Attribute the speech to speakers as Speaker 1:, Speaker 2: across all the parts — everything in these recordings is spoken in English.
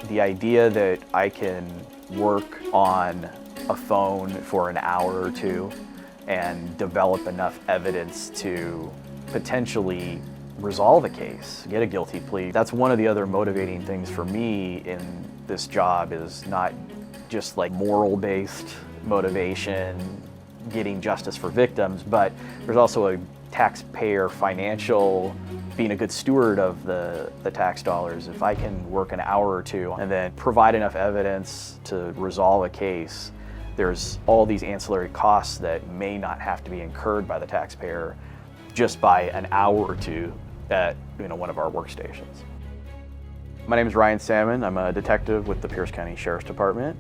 Speaker 1: The idea that I can work on a phone for an hour or two and develop enough evidence to potentially resolve a case, get a guilty plea. That's one of the other motivating things for me in this job, is not just like moral-based motivation, getting justice for victims, but there's also a taxpayer financial, being a good steward of the tax dollars. If I can work an hour or two and then provide enough evidence to resolve a case, there's all these ancillary costs that may not have to be incurred by the taxpayer just by an hour or two at one of our workstations. My name is Ryan Salmon. I'm a detective with the Pierce County Sheriff's Department.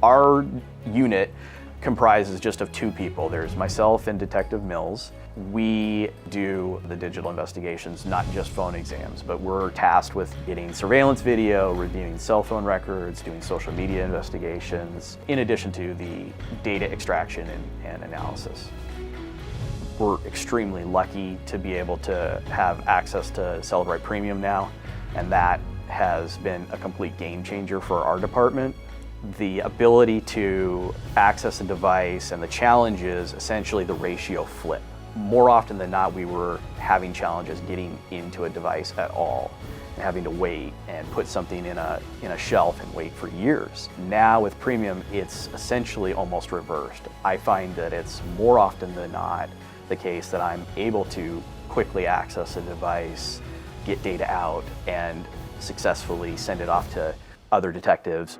Speaker 1: Our unit comprises just of two people. There's myself and Detective Mills. We do the digital investigations, not just phone exams, but we're tasked with getting surveillance video, reviewing cell phone records, doing social media investigations, in addition to the data extraction and analysis. We're extremely lucky to be able to have access to Cellebrite Premium now, and that has been a complete game changer for our department. The ability to access a device, and the challenge is essentially the ratio flip. More often than not, we were having challenges getting into a device at all, and having to wait and put something in a shelf and wait for years. Now with Premium, it's essentially almost reversed. I find that it's more often than not the case that I'm able to quickly access a device, get data out, and successfully send it off to other detectives.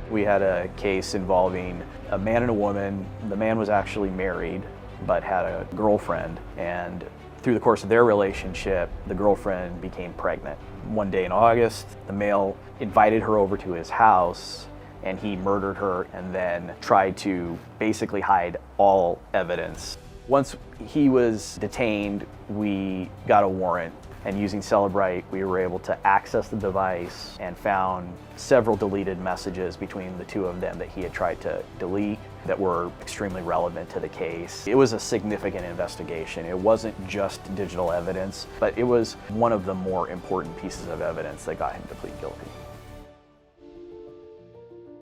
Speaker 1: We had a case involving a man and a woman. The man was actually married, but had a girlfriend, and through the course of their relationship, the girlfriend became pregnant. One day in August, the male invited her over to his house, and he murdered her and then tried to basically hide all evidence. Once he was detained, we got a warrant, and using Cellebrite, we were able to access the device and found several deleted messages between the two of them that he had tried to delete that were extremely relevant to the case. It was a significant investigation. It wasn't just digital evidence, but it was one of the more important pieces of evidence that got him to plead guilty.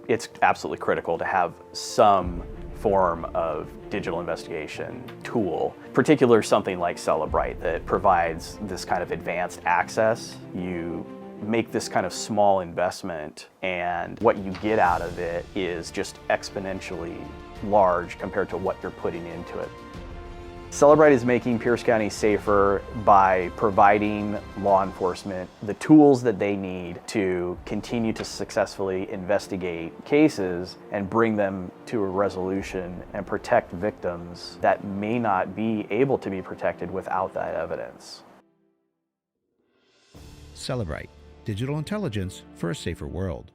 Speaker 1: It's absolutely critical to have some form of digital investigation tool, particularly something like Cellebrite that provides this kind of advanced access. You make this kind of small investment, and what you get out of it is just exponentially large compared to what you're putting into it. Cellebrite is making Pierce County safer by providing law enforcement the tools that they need to continue to successfully investigate cases and bring them to a resolution and protect victims that may not be able to be protected without that evidence.
Speaker 2: Cellebrite, digital intelligence for a safer world.